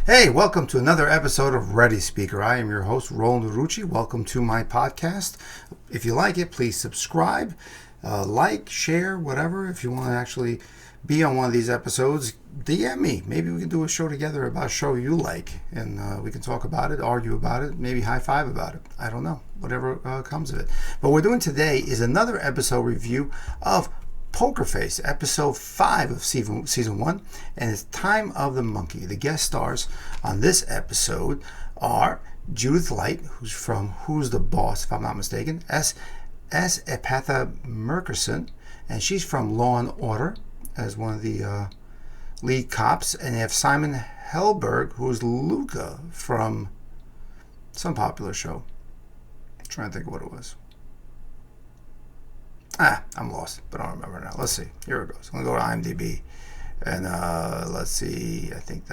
Hey, welcome to another episode of Ready Speaker. I am your host, Roland Rucci. Welcome to my podcast. If you like it, please subscribe, like, share, whatever. If you want to actually be on one of these episodes, DM me. Maybe we can do a show together about a show you like, and we can talk about it, argue about it, maybe high five about it. I don't know, whatever comes of it. But what we're doing today is another episode review of Poker Face, episode 5 of season 1, and it's Time of the Monkey. The guest stars on this episode are Judith Light, who's from Who's the Boss, if I'm not mistaken, S. Epatha Merkerson, and she's from Law and Order as one of the lead cops, and they have Simon Helberg, who's Luca from some popular show. I'm trying to think of what it was. I'm lost, but I don't remember now. Let's see. Here it goes. I'm going to go to IMDb. And let's see. I think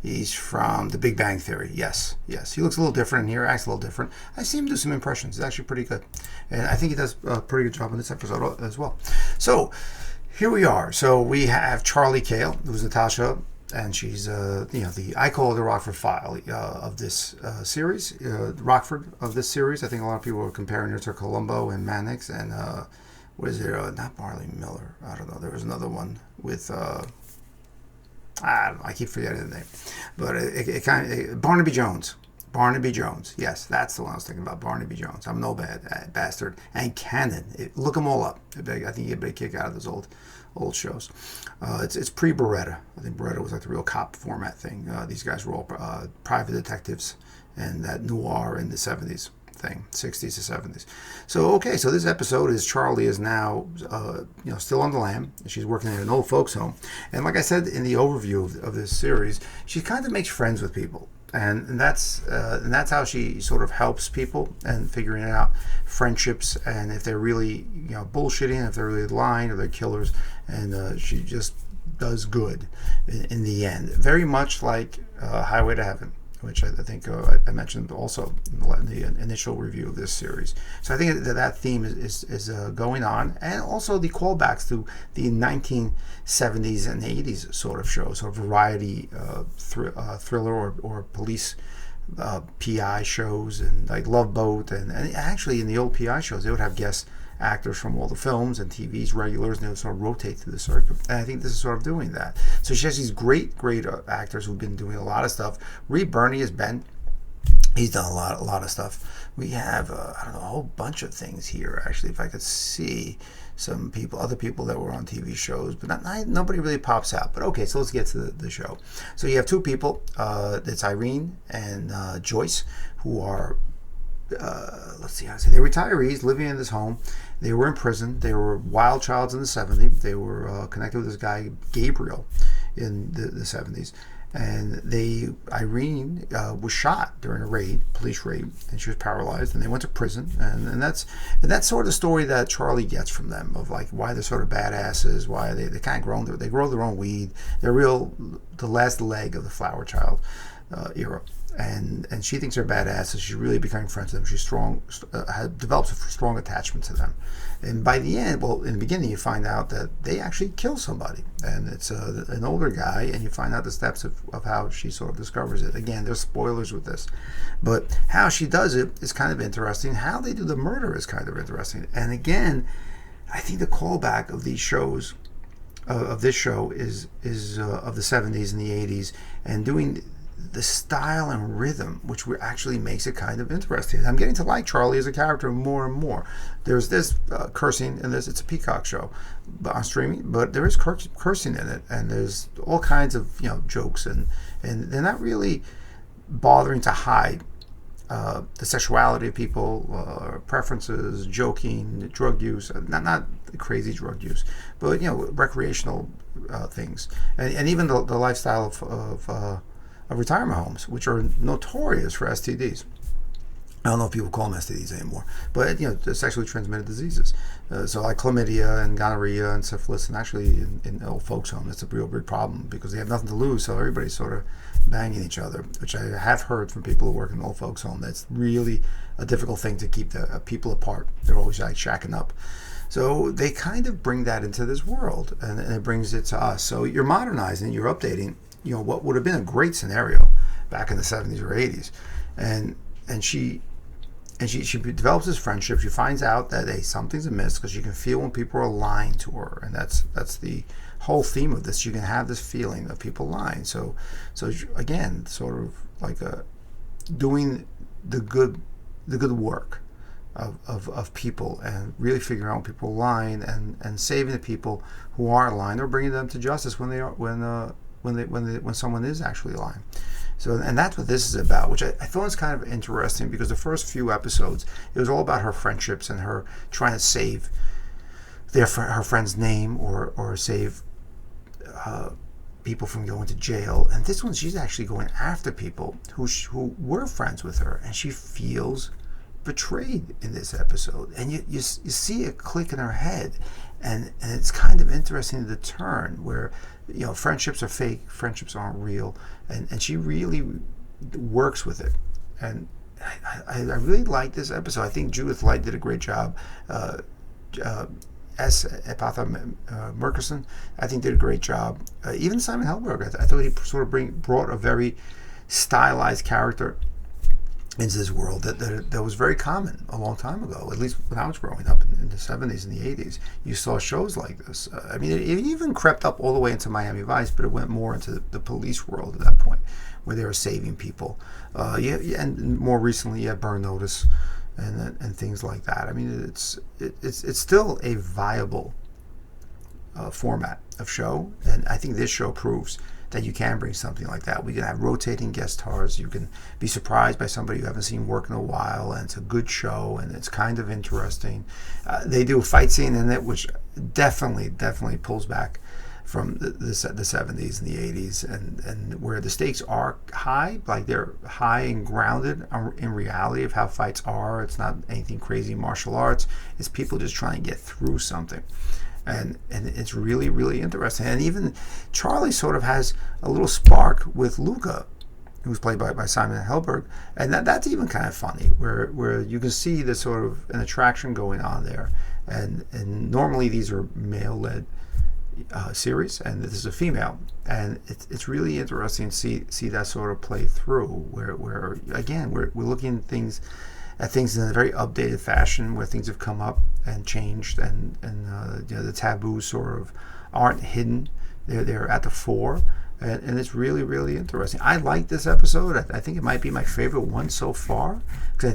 he's from The Big Bang Theory. Yes. He looks a little different in here, acts a little different. I see him do some impressions. It's actually pretty good. And I think he does a pretty good job in this episode as well. So, here we are. So, we have Charlie Cale, who's Natasha, and she's, I call her the Rockford File of this series. Rockford of this series. I think a lot of people are comparing her to Columbo and Mannix, and what is there? Not Marley Miller. I don't know. There was another one with I don't know. I keep forgetting the name, but it kind of Barnaby Jones. Barnaby Jones. Yes, that's the one I was thinking about. Barnaby Jones. I'm no bastard. And Cannon. Look them all up. I think you get a big kick out of those old shows. It's pre-Beretta. I think Beretta was like the real cop format thing. These guys were all private detectives and that noir in the 70s thing, 60s to 70s. So this episode is Charlie is now still on the lam. She's working in an old folks home, and like I said in the overview of this series, she kind of makes friends with people. And that's how she sort of helps people and figuring out friendships and if they're really bullshitting, if they're really lying or they're killers, and she just does good in the end. Very much like Highway to Heaven, which I think I mentioned also in the initial review of this series. So I think that theme is going on, and also the callbacks to the 1970s and 80s sort of shows, or variety thriller or police PI shows, and like Love Boat, and actually in the old PI shows they would have guest actors from all the films and TV's regulars, and they would sort of rotate through the circuit. And I think this is sort of doing that. So she has these great actors who've been doing a lot of stuff. Reed Birney is Ben. He's done a lot of stuff. We have a whole bunch of things here. Actually, if I could see some other people that were on TV shows, but nobody really pops out. But okay, so let's get to the show. So you have two people. It's Irene and Joyce, who are let's see how to say, they're retirees living in this home. They were in prison. They were wild childs in the 70s. They were connected with this guy Gabriel in the 70s, and Irene was shot during a police raid, and she was paralyzed, and they went to prison, and that's sort of the story that Charlie gets from them, of like why they're sort of badasses, why they kind of they grow their own weed. They're the last leg of the Flower Child era. And she thinks they're badasses. She's really becoming friends with them. She's develops a strong attachment to them. And by the end, in the beginning, you find out that they actually kill somebody. And it's an older guy, and you find out the steps of how she sort of discovers it. Again, there's spoilers with this. But how she does it is kind of interesting. How they do the murder is kind of interesting. And again, I think the callback of these shows, of this show, is of the 70s and the 80s, and doing the style and rhythm, which actually makes it kind of interesting. I'm getting to like Charlie as a character more and more. There's this cursing in this. It's a Peacock show on streaming, but there is cursing in it, and there's all kinds of jokes, and they're not really bothering to hide the sexuality of people, preferences, joking, drug use, not crazy drug use, but recreational things, and even the lifestyle of retirement homes, which are notorious for STDs. I don't know if people call them STDs anymore, but sexually transmitted diseases. So like chlamydia and gonorrhea and syphilis, and actually in old folks' home, that's a real big problem because they have nothing to lose. So everybody's sort of banging each other, which I have heard from people who work in old folks' home. That's really a difficult thing to keep the people apart. They're always like shacking up. So they kind of bring that into this world, and it brings it to us. So you're modernizing, you're updating, what would have been a great scenario back in the 70s or 80s, and she develops this friendship. She finds out that something's amiss because she can feel when people are lying to her, and that's the whole theme of this. You can have this feeling of people lying. So again, sort of like doing the good work of people, and really figuring out when people are lying, and saving the people who are lying, or bringing them to justice when someone is actually lying. So, and that's what this is about, which I thought was kind of interesting, because the first few episodes, it was all about her friendships and her trying to save her friend's name, or save people from going to jail. And this one, she's actually going after people who were friends with her, and she feels betrayed in this episode. And you see a click in her head, and it's kind of interesting, the turn where friendships are fake, friendships aren't real, and she really works with it. And I really like this episode. I think Judith Light did a great job. Epatha Murkison, I think, did a great job. Even Simon Helberg, I thought he sort of brought a very stylized character into this world that was very common a long time ago. At least when I was growing up in the 70s and the 80s, you saw shows like this. I mean, it even crept up all the way into Miami Vice, but it went more into the police world at that point, where they were saving people. And more recently, you had Burn Notice and things like that. I mean, it's still a viable format of show, and I think this show proves that you can bring something like that. We can have rotating guest stars. You can be surprised by somebody you haven't seen work in a while, and it's a good show, and it's kind of interesting. They do a fight scene in it, which definitely pulls back from the 70s and the 80s, and where the stakes are high, like they're high and grounded in reality of how fights are. It's not anything crazy martial arts. It's people just trying to get through something. And it's really, really interesting. And even Charlie sort of has a little spark with Luca, who's played by Simon Helberg, and that's even kind of funny, where you can see the sort of an attraction going on there. And normally these are male-led series, and this is a female, and it's really interesting to see that sort of play through. Where again we're looking at things in a very updated fashion, where things have come up and changed, and the taboos sort of aren't hidden; they're at the fore, and it's really, really interesting. I like this episode. I think it might be my favorite one so far, because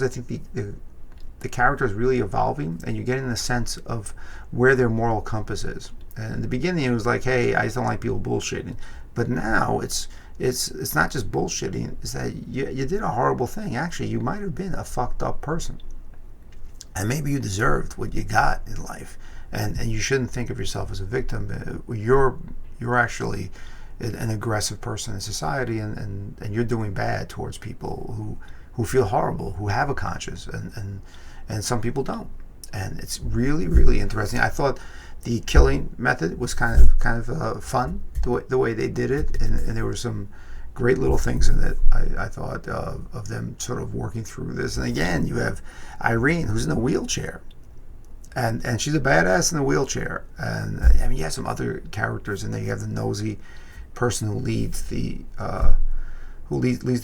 I think the character is really evolving, and you're getting the sense of where their moral compass is. And in the beginning, it was like, hey, I just don't like people bullshitting, but now it's not just bullshitting. It's that you did a horrible thing. Actually, you might have been a fucked up person, and maybe you deserved what you got in life, and you shouldn't think of yourself as a victim. You're actually an aggressive person in society, and you're doing bad towards people who feel horrible, who have a conscience, and some people don't. And it's really, really interesting. I thought the killing method was kind of fun, the way they did it, and there were some great little things in it. I thought of them sort of working through this. And again, you have Irene, who's in a wheelchair, and she's a badass in a wheelchair. And I mean, you have some other characters in there. You have the nosy person who leads the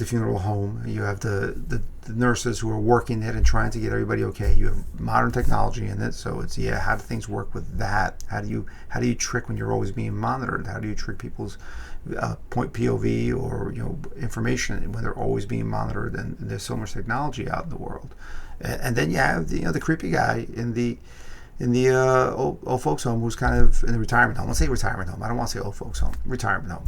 funeral home. You have the nurses who are working it and trying to get everybody okay. You have modern technology in it, so it's how do things work with that? How do you trick when you're always being monitored? How do you trick people's point POV or information when they're always being monitored? And there's so much technology out in the world. And then you have the creepy guy in the old folks home, who's kind of in the retirement home. Let's say retirement home. I don't want to say old folks home. Retirement home,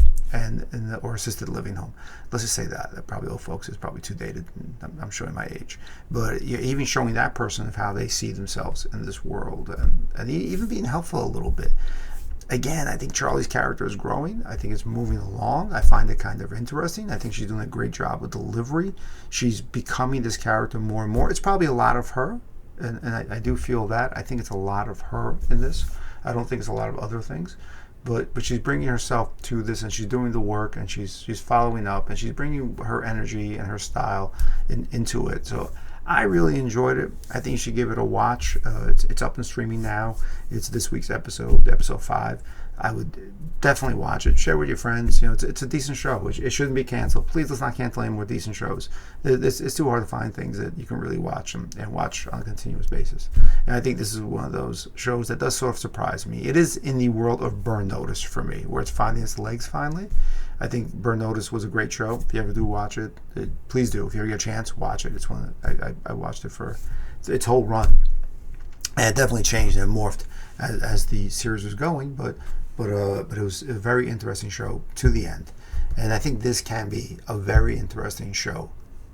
or assisted living home. Let's just say that. Probably old folks is probably too dated. I'm showing my age, but you're even showing that person of how they see themselves in this world, and even being helpful a little bit. Again, I think Charlie's character is growing. I think it's moving along. I find it kind of interesting. I think she's doing a great job with delivery. She's becoming this character more and more. It's probably a lot of her. And I do feel that. I think it's a lot of her in this. I don't think it's a lot of other things. But she's bringing herself to this, and she's doing the work, and she's following up, and she's bringing her energy and her style into it. So I really enjoyed it. I think you should give it a watch. It's up and streaming now. It's this week's episode 5. I would definitely watch it. Share with your friends. It's a decent show. It shouldn't be canceled. Please, let's not cancel any more decent shows. It's too hard to find things that you can really watch and watch on a continuous basis. And I think this is one of those shows that does sort of surprise me. It is in the world of Burn Notice for me, where it's finding its legs finally. I think Burn Notice was a great show. If you ever do watch it, please do. If you ever get a chance, watch it. It's one that I watched it for its whole run. And it definitely changed and morphed as the series was going, but it was a very interesting show to the end. And I think this can be a very interesting show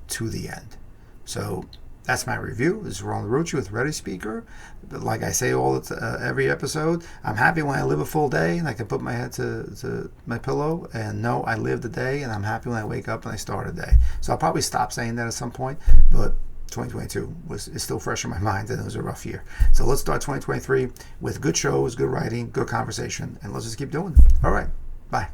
to the end. So that's my review. This is Ron LaRucci with Ready Speaker. But like I say every episode, I'm happy when I live a full day and I can put my head to my pillow and know I lived a day, and I'm happy when I wake up and I start a day. So I'll probably stop saying that at some point, but 2022 is still fresh in my mind, and it was a rough year. So let's start 2023 with good shows, good writing, good conversation, and let's just keep doing it. All right, bye.